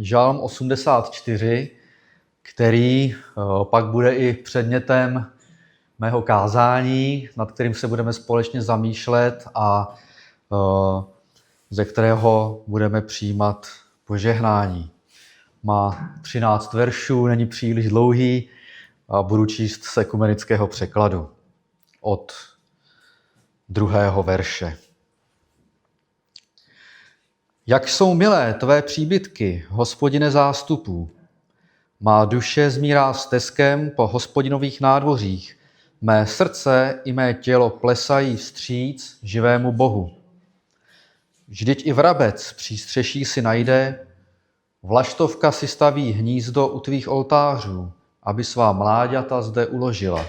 Žalm 84, který pak bude i předmětem mého kázání, nad kterým se budeme společně zamýšlet a ze kterého budeme přijímat požehnání. Má 13 veršů, není příliš dlouhý a budu číst z ekumenického překladu od 2. verše. Jak jsou milé tvé příbytky, Hospodine zástupů. Má duše zmírá steskem po Hospodinových nádvořích. Mé srdce i mé tělo plesají vstříc živému Bohu. Vždyť i vrabec přístřeší si najde, vlaštovka si staví hnízdo u tvých oltářů, aby svá mláďata zde uložila.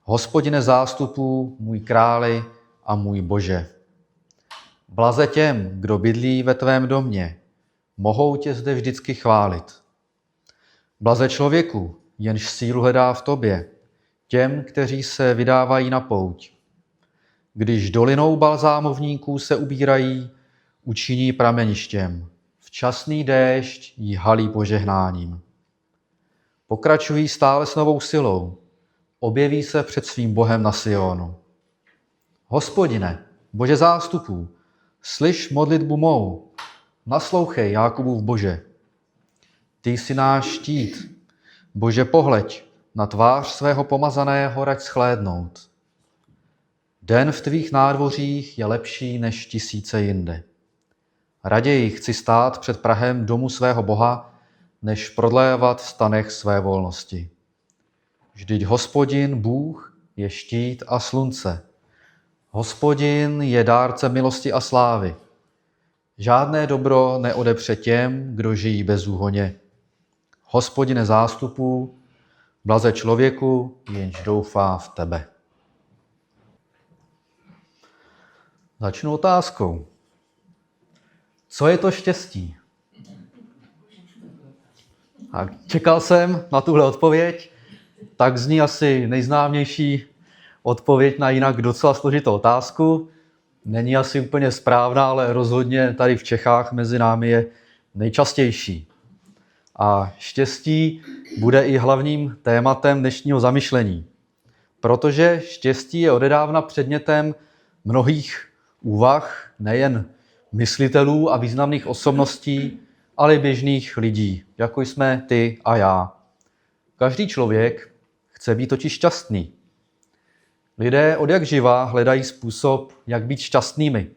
Hospodine zástupů, můj králi a můj Bože. Blaze těm, kdo bydlí ve tvém domě, mohou tě zde vždycky chválit. Blaze člověku, jenž sílu hledá v tobě, těm, kteří se vydávají na pouť. Když dolinou balzámovníků se ubírají, učiní prameništěm. Včasný déšť jí halí požehnáním. Pokračují stále s novou silou, objeví se před svým Bohem na Sionu. Hospodine, Bože zástupů, slyš modlitbu mou, naslouchej Jákubův Bože. Ty jsi náš štít, Bože pohleď, na tvář svého pomazaného raď shlédnout. Den v tvých nádvořích je lepší než tisíce jinde. Raději chci stát před prahem domu svého Boha, než prodlévat v stanech své volnosti. Vždyť Hospodin Bůh je štít a slunce. Hospodin je dárce milosti a slávy. Žádné dobro neodepře těm, kdo žijí bezúhonně. Hospodine zástupů, blaze člověku, jenž doufá v tebe. Začnu otázkou. Co je to štěstí? A čekal jsem na tuhle odpověď, tak zní asi nejznámější odpověď na jinak docela složitou otázku. Není asi úplně správná, ale rozhodně tady v Čechách mezi námi je nejčastější. A štěstí bude i hlavním tématem dnešního zamyšlení, protože štěstí je odedávna předmětem mnohých úvah, nejen myslitelů a významných osobností, ale i běžných lidí, jako jsme ty a já. Každý člověk chce být totiž šťastný. Lidé odjakživa hledají způsob, jak být šťastnými.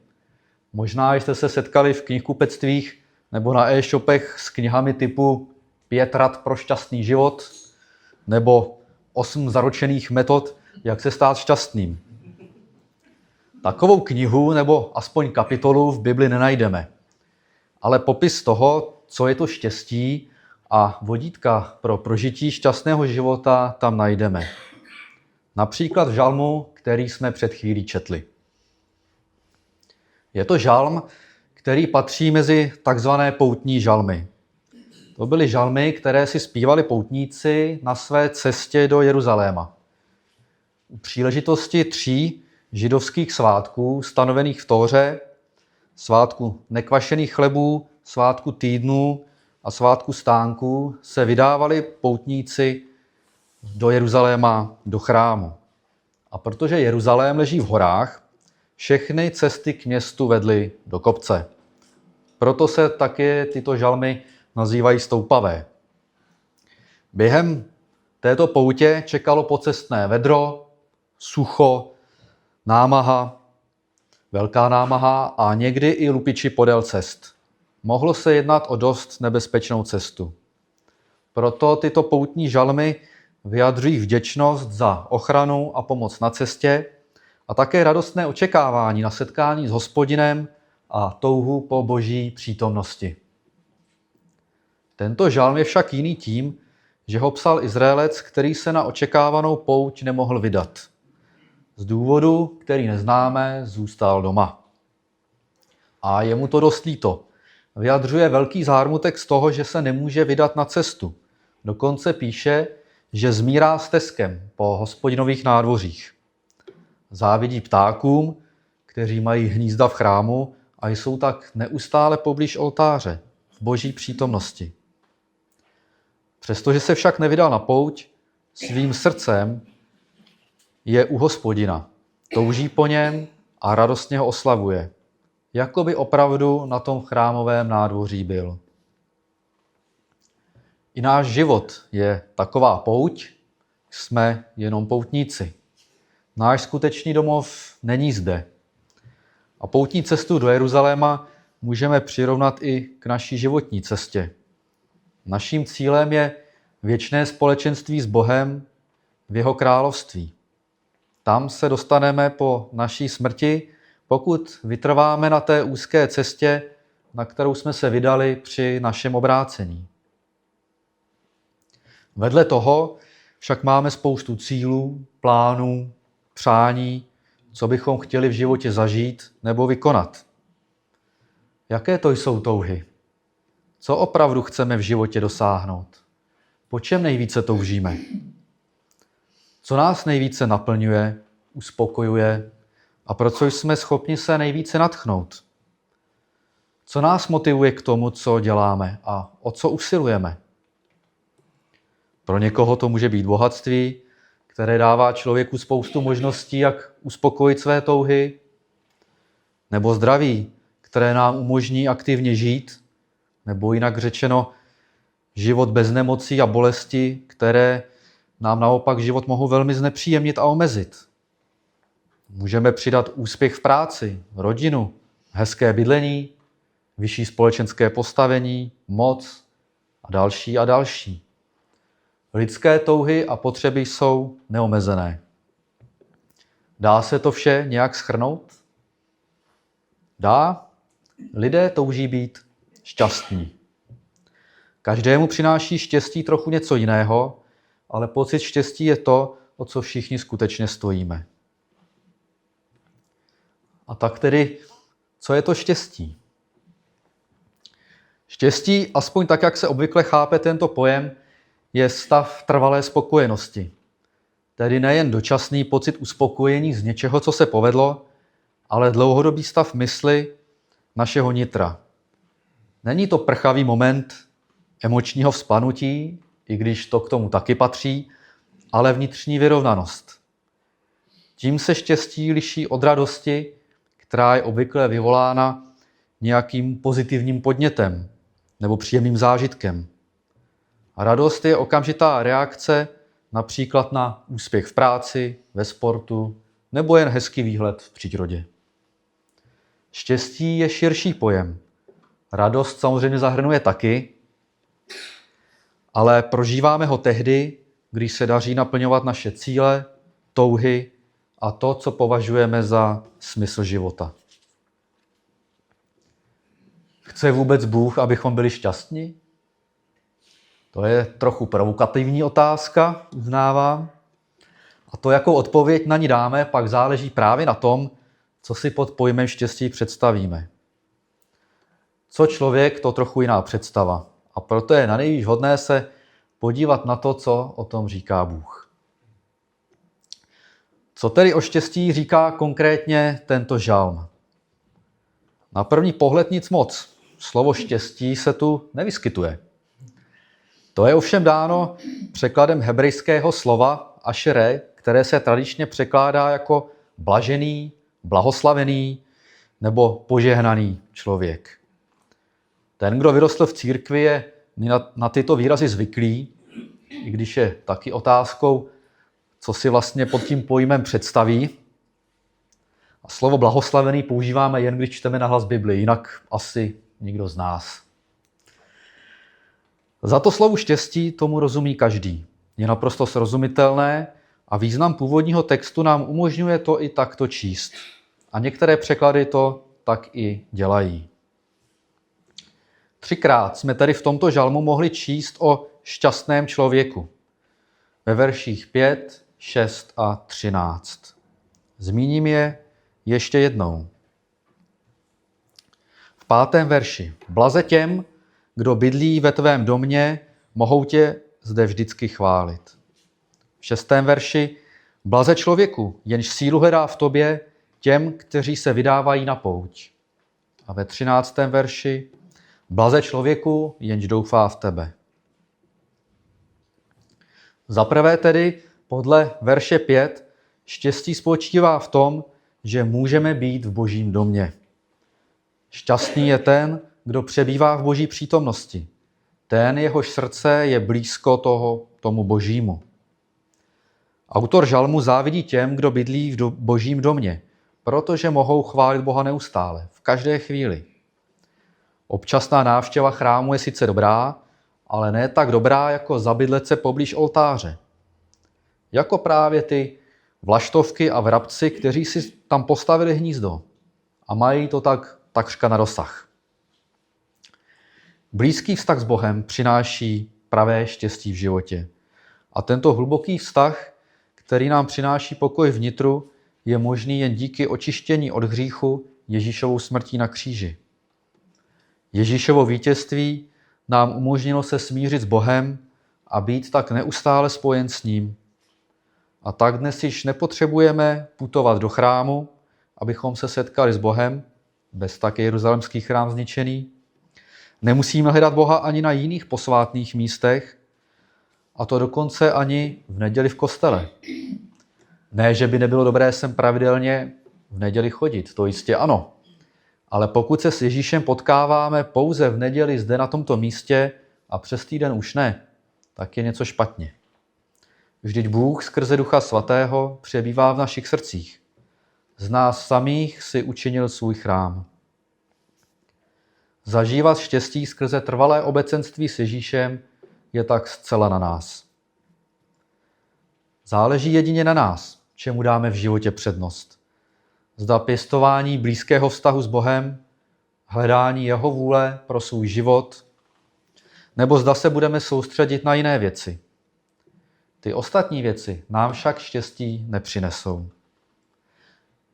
Možná jste se setkali v knihkupectvích nebo na e-shopech s knihami typu 5 rad pro šťastný život nebo 8 zaručených metod, jak se stát šťastným. Takovou knihu nebo aspoň kapitolu v Bibli nenajdeme. Ale popis toho, co je to štěstí a vodítka pro prožití šťastného života tam najdeme. Například v žalmu, který jsme před chvílí četli. Je to žalm, který patří mezi takzvané poutní žalmy. To byly žalmy, které si zpívali poutníci na své cestě do Jeruzaléma. U příležitosti 3 židovských svátků stanovených v Tóře, svátku nekvašených chlebů, svátku týdnů a svátku stánků, se vydávali poutníci do Jeruzaléma, do chrámu. A protože Jeruzalém leží v horách, všechny cesty k městu vedly do kopce. Proto se také tyto žalmy nazývají stoupavé. Během této poutě čekalo pocestné vedro, sucho, námaha, velká námaha a někdy i lupiči podél cest. Mohlo se jednat o dost nebezpečnou cestu. Proto tyto poutní žalmy vyjadřují vděčnost za ochranu a pomoc na cestě a také radostné očekávání na setkání s Hospodinem a touhu po Boží přítomnosti. Tento žalm je však jiný tím, že ho psal Izraelec, který se na očekávanou pouť nemohl vydat. Z důvodu, který neznáme, zůstal doma. A je mu to dost líto. Vyjadřuje velký zármutek z toho, že se nemůže vydat na cestu. Dokonce píše, že zmírá steskem po Hospodinových nádvořích. Závidí ptákům, kteří mají hnízda v chrámu a jsou tak neustále poblíž oltáře. v Boží přítomnosti. Přestože se však nevydal na pouť, svým srdcem je u Hospodina. Touží po něm a radostně ho oslavuje. Jako by opravdu na tom chrámovém nádvoří byl. I náš život je taková pouť, jsme jenom poutníci. Náš skutečný domov není zde. A poutní cestu do Jeruzaléma můžeme přirovnat i k naší životní cestě. Naším cílem je věčné společenství s Bohem v jeho království. Tam se dostaneme po naší smrti, pokud vytrváme na té úzké cestě, na kterou jsme se vydali při našem obrácení. Vedle toho však máme spoustu cílů, plánů, přání, co bychom chtěli v životě zažít nebo vykonat. Jaké to jsou touhy? Co opravdu chceme v životě dosáhnout? Po čem nejvíce toužíme? Co nás nejvíce naplňuje, uspokojuje a pro co jsme schopni se nejvíce nadchnout? Co nás motivuje k tomu, co děláme a o co usilujeme? Pro někoho to může být bohatství, které dává člověku spoustu možností, jak uspokojit své touhy, nebo zdraví, které nám umožní aktivně žít, nebo jinak řečeno život bez nemocí a bolesti, které nám naopak život mohou velmi znepříjemnit a omezit. Můžeme přidat úspěch v práci, rodinu, hezké bydlení, vyšší společenské postavení, moc a další a další. Lidské touhy a potřeby jsou neomezené. Dá se to vše nějak shrnout? Dá. Lidé touží být šťastní. Každému přináší štěstí trochu něco jiného, ale pocit štěstí je to, o co všichni skutečně stojíme. A tak tedy, co je to štěstí? Štěstí, aspoň tak, jak se obvykle chápe tento pojem, je stav trvalé spokojenosti. Tedy nejen dočasný pocit uspokojení z něčeho, co se povedlo, ale dlouhodobý stav mysli našeho nitra. Není to prchavý moment emočního vzplanutí, i když to k tomu taky patří, ale vnitřní vyrovnanost. Tím se štěstí liší od radosti, která je obvykle vyvolána nějakým pozitivním podnětem nebo příjemným zážitkem. A radost je okamžitá reakce například na úspěch v práci, ve sportu nebo jen hezký výhled v přírodě. Štěstí je širší pojem. Radost samozřejmě zahrnuje taky, ale prožíváme ho tehdy, když se daří naplňovat naše cíle, touhy a to, co považujeme za smysl života. Chce vůbec Bůh, abychom byli šťastní? To je trochu provokativní otázka, uznávám. A to, jakou odpověď na ní dáme, pak záleží právě na tom, co si pod pojmem štěstí představíme. Co člověk, to trochu jiná představa. A proto je nanejvýš vhodné se podívat na to, co o tom říká Bůh. Co tedy o štěstí říká konkrétně tento žalm? Na první pohled nic moc. Slovo štěstí se tu nevyskytuje. To je ovšem dáno překladem hebrejského slova ašere, které se tradičně překládá jako blažený, blahoslavený nebo požehnaný člověk. Ten, kdo vyrostl v církvi, je na tyto výrazy zvyklý, i když je taky otázkou, co si vlastně pod tím pojmem představí. A slovo blahoslavený používáme jen, když čteme nahlas Bibli, jinak asi nikdo z nás. Za to slovu štěstí tomu rozumí každý. Je naprosto srozumitelné a význam původního textu nám umožňuje to i takto číst. A některé překlady to tak i dělají. 3krát jsme tady v tomto žalmu mohli číst o šťastném člověku. Ve verších 5, 6 a 13. Zmíním je ještě jednou. V 5. verši. Blaze těm, kdo bydlí ve tvém domě, mohou tě zde vždycky chválit. V 6. verši. Blaze člověku, jenž sílu hledá v tobě, těm, kteří se vydávají na pouť. A ve 13. verši. Blaze člověku, jenž doufá v tebe. Za prvé tedy, podle verše 5, štěstí spočívá v tom, že můžeme být v Božím domě. Šťastný je ten, kdo přebývá v Boží přítomnosti. Ten, jehož srdce je blízko tomu Božímu. Autor žalmu závidí těm, kdo bydlí v Božím domě, protože mohou chválit Boha neustále, v každé chvíli. Občasná návštěva chrámu je sice dobrá, ale ne tak dobrá, jako zabydlet se poblíž oltáře. Jako právě ty vlaštovky a vrabci, kteří si tam postavili hnízdo a mají to takřka na dosah. Blízký vztah s Bohem přináší pravé štěstí v životě. A tento hluboký vztah, který nám přináší pokoj vnitru, je možný jen díky očištění od hříchu Ježíšovou smrtí na kříži. Ježíšovo vítězství nám umožnilo se smířit s Bohem a být tak neustále spojen s ním. A tak dnes již nepotřebujeme putovat do chrámu, abychom se setkali s Bohem, bez tak je jeruzalemský chrám zničený. Nemusíme hledat Boha ani na jiných posvátných místech, a to dokonce ani v neděli v kostele. Ne, že by nebylo dobré sem pravidelně v neděli chodit, to jistě ano. Ale pokud se s Ježíšem potkáváme pouze v neděli zde na tomto místě a přes týden už ne, tak je něco špatně. Vždyť Bůh skrze Ducha Svatého přebývá v našich srdcích. Z nás samých si učinil svůj chrám. Zažívat štěstí skrze trvalé obecenství s Ježíšem je tak zcela na nás. Záleží jedině na nás, čemu dáme v životě přednost. Zda pěstování blízkého vztahu s Bohem, hledání jeho vůle pro svůj život, nebo zda se budeme soustředit na jiné věci. Ty ostatní věci nám však štěstí nepřinesou.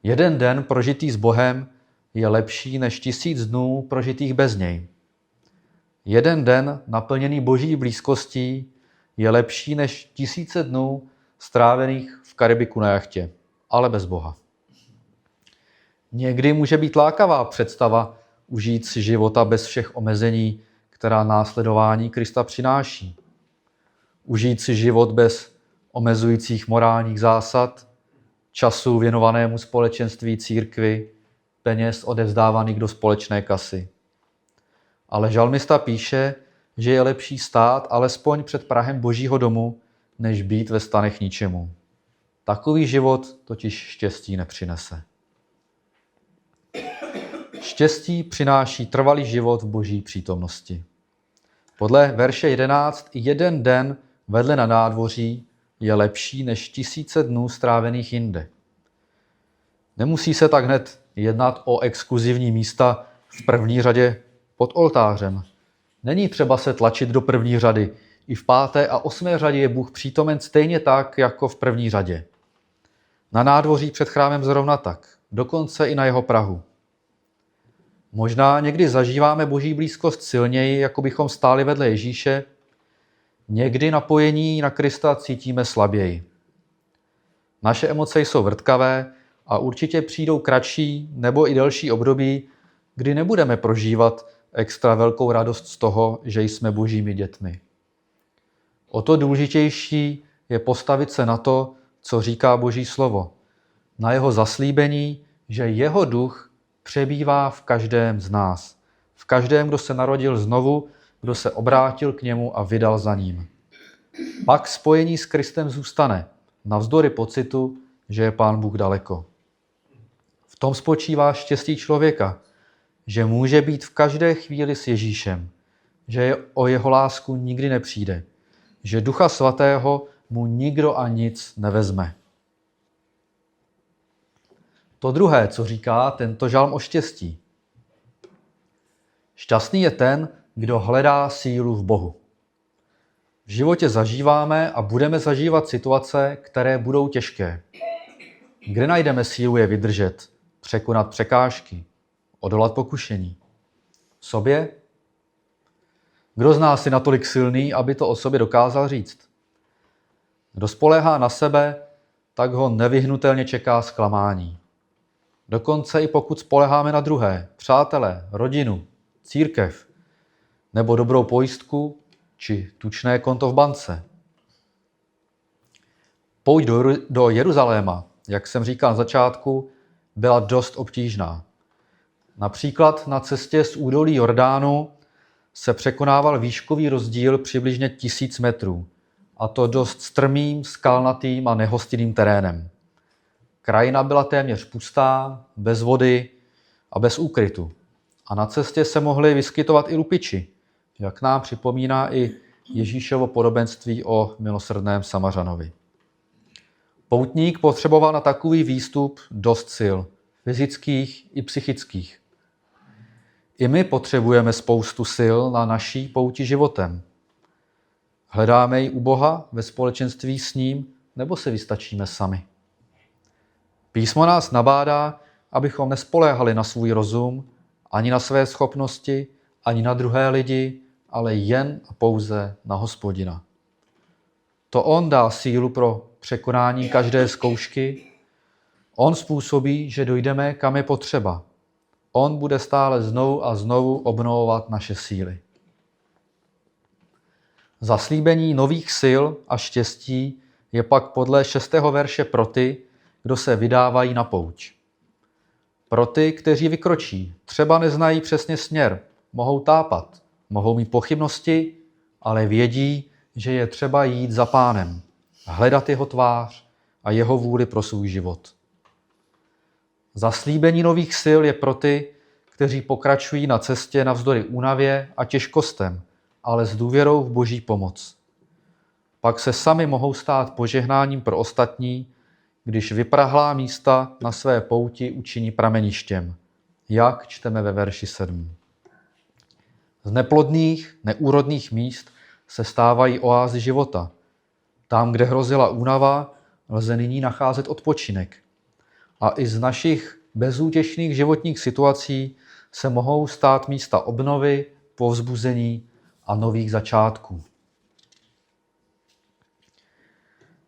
Jeden den prožitý s Bohem je lepší než 1000 dnů prožitých bez něj. Jeden den naplněný Boží blízkostí je lepší než 1000 dnů strávených v Karibiku na jachtě, ale bez Boha. Někdy může být lákavá představa užít si života bez všech omezení, která následování Krista přináší. Užít si život bez omezujících morálních zásad, času věnovanému společenství církvi, peněz odevzdávaných do společné kasy. Ale žalmista píše, že je lepší stát alespoň před prahem Božího domu, než být ve stanech ničemu. Takový život totiž štěstí nepřinese. Štěstí přináší trvalý život v Boží přítomnosti. Podle verše 11 jeden den vedle na nádvoří je lepší než 1000 dnů strávených jinde. Nemusí se tak hned jednat o exkluzivní místa v první řadě pod oltářem. Není třeba se tlačit do první řady. I v 5. a 8. řadě je Bůh přítomen stejně tak, jako v první řadě. Na nádvoří před chrámem zrovna tak, dokonce i na jeho prahu. Možná někdy zažíváme Boží blízkost silněji, jako bychom stáli vedle Ježíše, někdy napojení na Krista cítíme slaběji. Naše emoce jsou vrtkavé a určitě přijdou kratší nebo i delší období, kdy nebudeme prožívat extra velkou radost z toho, že jsme Božími dětmi. O to důležitější je postavit se na to, co říká Boží slovo, na jeho zaslíbení, že jeho duch přebývá v každém z nás, v každém, kdo se narodil znovu, kdo se obrátil k němu a vydal za ním. Pak spojení s Kristem zůstane, navzdory pocitu, že je Pán Bůh daleko. V tom spočívá štěstí člověka, že může být v každé chvíli s Ježíšem, že o jeho lásku nikdy nepřijde, že Ducha Svatého mu nikdo a nic nevezme. To druhé, co říká tento žalm o štěstí. Šťastný je ten, kdo hledá sílu v Bohu. V životě zažíváme a budeme zažívat situace, které budou těžké. Kde najdeme sílu je vydržet, překonat překážky, odolat pokušení? V sobě? Kdo z nás je natolik silný, aby to o sobě dokázal říct? Kdo spoléhá na sebe, tak ho nevyhnutelně čeká zklamání. Dokonce i pokud spoléháme na druhé, přátelé, rodinu, církev, nebo dobrou pojistku, či tučné konto v bance. Pouť do Jeruzaléma, jak jsem říkal na začátku, byla dost obtížná. Například na cestě z údolí Jordánu se překonával výškový rozdíl přibližně 1000 metrů, a to dost strmým, skalnatým a nehostinným terénem. Krajina byla téměř pustá, bez vody a bez úkrytu. A na cestě se mohli vyskytovat i lupiči, jak nám připomíná i Ježíšovo podobenství o milosrdném Samařanovi. Poutník potřeboval na takový výstup dost sil, fyzických i psychických. I my potřebujeme spoustu sil na naší pouti životem. Hledáme ji u Boha ve společenství s ním, nebo se vystačíme sami? Písmo nás nabádá, abychom nespoléhali na svůj rozum, ani na své schopnosti, ani na druhé lidi, ale jen a pouze na Hospodina. To on dá sílu pro překonání každé zkoušky. On způsobí, že dojdeme, kam je potřeba. On bude stále znovu a znovu obnovovat naše síly. Zaslíbení nových sil a štěstí je pak podle 6. verše pro ty, kdo se vydávají na pouť. Pro ty, kteří vykročí, třeba neznají přesně směr, mohou tápat, mohou mít pochybnosti, ale vědí, že je třeba jít za Pánem, hledat jeho tvář a jeho vůli pro svůj život. Zaslíbení nových sil je pro ty, kteří pokračují na cestě navzdory únavě a těžkostem, ale s důvěrou v Boží pomoc. Pak se sami mohou stát požehnáním pro ostatní, když vyprahlá místa na své pouti učiní prameništěm, jak čteme ve verši 7. Z neplodných, neúrodných míst se stávají oázy života. Tam, kde hrozila únava, lze nyní nacházet odpočinek. A i z našich bezútěšných životních situací se mohou stát místa obnovy, povzbuzení a nových začátků.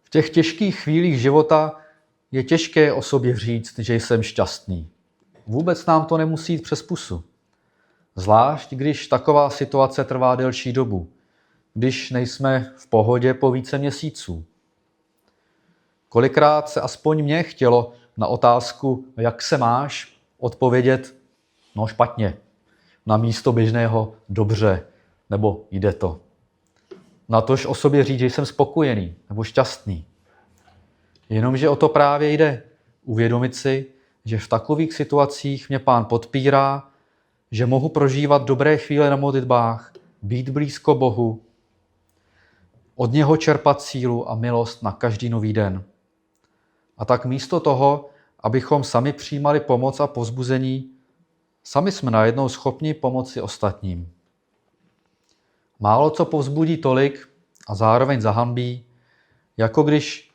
V těch těžkých chvílích života je těžké o sobě říct, že jsem šťastný. Vůbec nám to nemusí jít přes pusu. Zvlášť, když taková situace trvá delší dobu, když nejsme v pohodě po více měsíců. Kolikrát se aspoň mně chtělo na otázku, jak se máš, odpovědět, no špatně, na místo běžného dobře, nebo jde to. Natož o sobě říct, že jsem spokojený nebo šťastný. Jenomže o to právě jde. Uvědomit si, že v takových situacích mě Pán podpírá, že mohu prožívat dobré chvíle na modlitbách, být blízko Bohu, od něho čerpat sílu a milost na každý nový den. A tak místo toho, abychom sami přijímali pomoc a povzbuzení, sami jsme najednou schopni pomoci ostatním. Málo co povzbudí tolik a zároveň zahanbí, jako když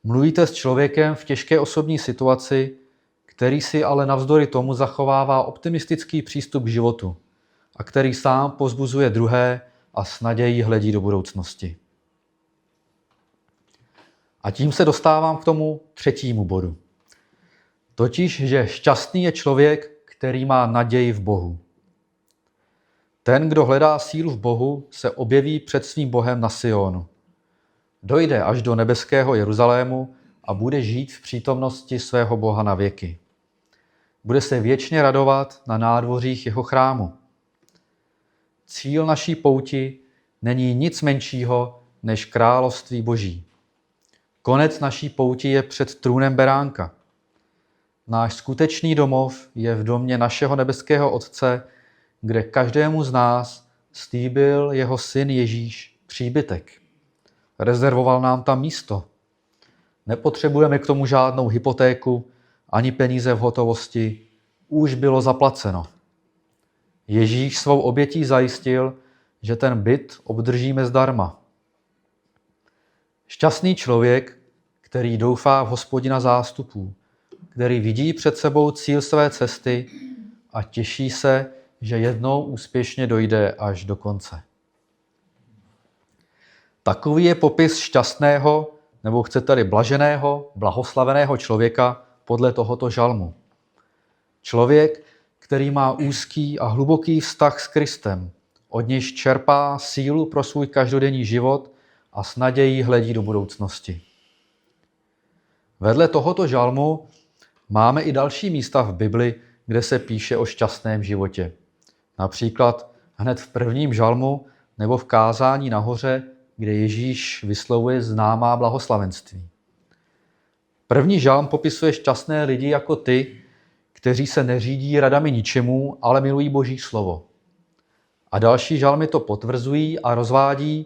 mluvíte s člověkem v těžké osobní situaci, který si ale navzdory tomu zachovává optimistický přístup k životu a který sám povzbuzuje druhé a s nadějí hledí do budoucnosti. A tím se dostávám k tomu třetímu bodu. Totiž, že šťastný je člověk, který má naději v Bohu. Ten, kdo hledá sílu v Bohu, se objeví před svým Bohem na Sionu. Dojde až do nebeského Jeruzalému a bude žít v přítomnosti svého Boha na věky. Bude se věčně radovat na nádvořích jeho chrámu. Cíl naší pouti není nic menšího než království Boží. Konec naší pouti je před trůnem Beránka. Náš skutečný domov je v domě našeho nebeského Otce, kde každému z nás slíbil jeho syn Ježíš příbytek. Rezervoval nám tam místo. Nepotřebujeme k tomu žádnou hypotéku ani peníze v hotovosti. Už bylo zaplaceno. Ježíš svou obětí zajistil, že ten byt obdržíme zdarma. Šťastný člověk, který doufá v Hospodina zástupů, který vidí před sebou cíl své cesty a těší se, že jednou úspěšně dojde až do konce. Takový je popis šťastného, nebo chcete-li blaženého, blahoslaveného člověka podle tohoto žalmu. Člověk, který má úzký a hluboký vztah s Kristem, od nějž čerpá sílu pro svůj každodenní život a s nadějí hledí do budoucnosti. Vedle tohoto žalmu máme i další místa v Bibli, kde se píše o šťastném životě. Například hned v prvním žalmu nebo v kázání nahoře, kde Ježíš vyslovuje známá blahoslavenství. První žalm popisuje šťastné lidi jako ty, kteří se neřídí radami ničemu, ale milují Boží slovo. A další žalmy to potvrzují a rozvádí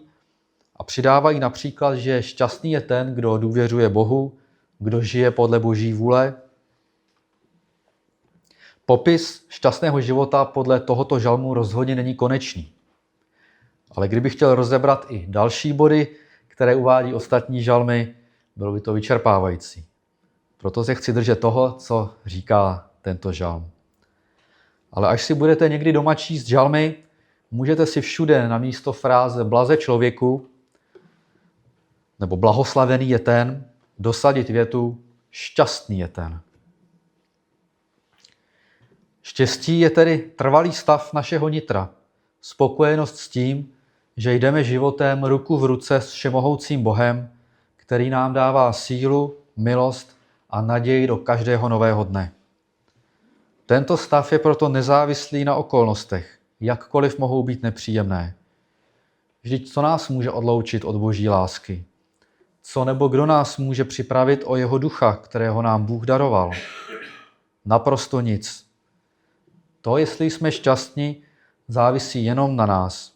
a přidávají například, že šťastný je ten, kdo důvěřuje Bohu, kdo žije podle Boží vůle. Popis šťastného života podle tohoto žalmu rozhodně není konečný. Ale kdybych chtěl rozebrat i další body, které uvádí ostatní žalmy, bylo by to vyčerpávající. Proto se chci držet toho, co říká tento žalm. Ale až si budete někdy doma číst žalmy, můžete si všude na místo fráze blaze člověku nebo blahoslavený je ten, dosadit větu šťastný je ten. Štěstí je tedy trvalý stav našeho nitra, spokojenost s tím, že jdeme životem ruku v ruce s všemohoucím Bohem, který nám dává sílu, milost a naději do každého nového dne. Tento stav je proto nezávislý na okolnostech, jakkoliv mohou být nepříjemné. Vždyť co nás může odloučit od Boží lásky? Co nebo kdo nás může připravit o jeho ducha, kterého nám Bůh daroval? Naprosto nic. To, jestli jsme šťastní, závisí jenom na nás.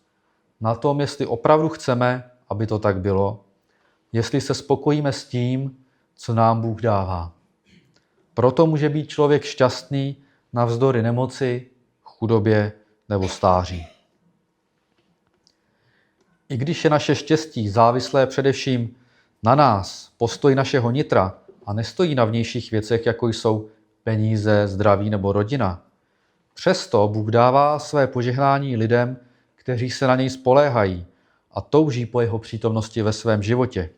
Na tom, jestli opravdu chceme, aby to tak bylo, jestli se spokojíme s tím, co nám Bůh dává. Proto může být člověk šťastný navzdory nemoci, chudobě nebo stáří. I když je naše štěstí závislé především na nás, postoj našeho nitra a nestojí na vnějších věcech, jako jsou peníze, zdraví nebo rodina, přesto Bůh dává své požehnání lidem, kteří se na něj spoléhají a touží po jeho přítomnosti ve svém životě.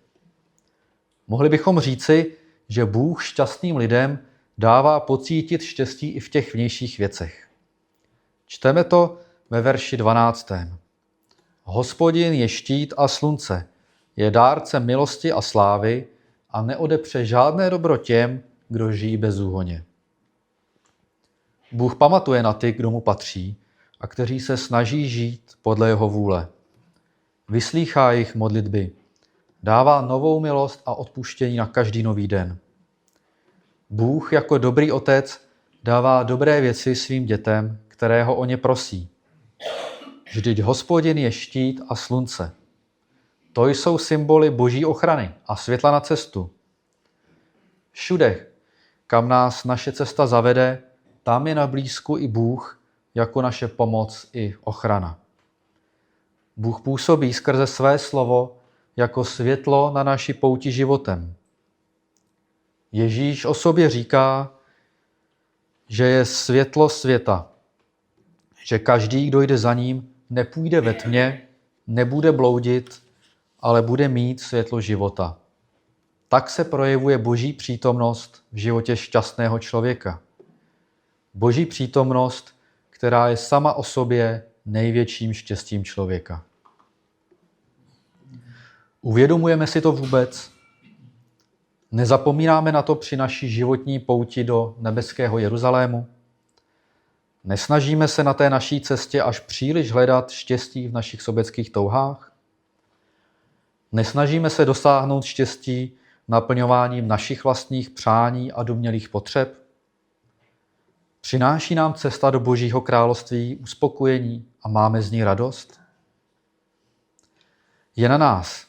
Mohli bychom říci, že Bůh šťastným lidem dává pocítit štěstí i v těch vnějších věcech. Čteme to ve verši 12. Hospodin je štít a slunce, je dárce milosti a slávy a neodepře žádné dobro těm, kdo žijí bezúhonně. Bůh pamatuje na ty, kdo mu patří a kteří se snaží žít podle jeho vůle. Vyslýchá jejich modlitby, dává novou milost a odpuštění na každý nový den. Bůh jako dobrý otec dává dobré věci svým dětem, které ho o ně prosí. Vždyť Hospodin je štít a slunce. To jsou symboly Boží ochrany a světla na cestu. Všude, kam nás naše cesta zavede, tam je na blízku i Bůh jako naše pomoc i ochrana. Bůh působí skrze své slovo jako světlo na naší pouti životem. Ježíš o sobě říká, že je světlo světa, že každý, kdo jde za ním, nepůjde ve tmě, nebude bloudit, ale bude mít světlo života. Tak se projevuje Boží přítomnost v životě šťastného člověka. Boží přítomnost, která je sama o sobě největším štěstím člověka. Uvědomujeme si to vůbec? Nezapomínáme na to při naší životní pouti do nebeského Jeruzalému? Nesnažíme se na té naší cestě až příliš hledat štěstí v našich sobeckých touhách? Nesnažíme se dosáhnout štěstí naplňováním našich vlastních přání a domnělých potřeb? Přináší nám cesta do Božího království uspokojení a máme z ní radost? Je na nás,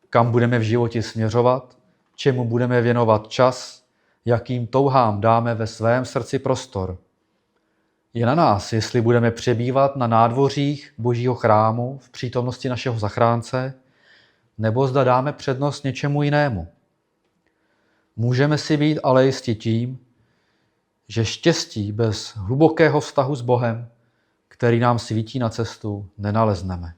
kam budeme v životě směřovat, čemu budeme věnovat čas, jakým touhám dáme ve svém srdci prostor. Je na nás, jestli budeme přebývat na nádvořích Božího chrámu v přítomnosti našeho zachránce, nebo zda dáme přednost něčemu jinému. Můžeme si být ale jisti tím, že štěstí bez hlubokého vztahu s Bohem, který nám svítí na cestu, nenalezneme.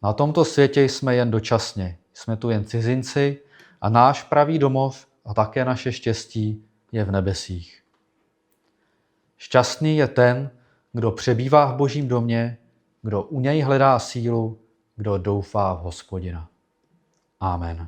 Na tomto světě jsme jen dočasně, jsme tu jen cizinci a náš pravý domov a také naše štěstí je v nebesích. Šťastný je ten, kdo přebývá v Božím domě, kdo u něj hledá sílu, kdo doufá v Hospodina. Amen.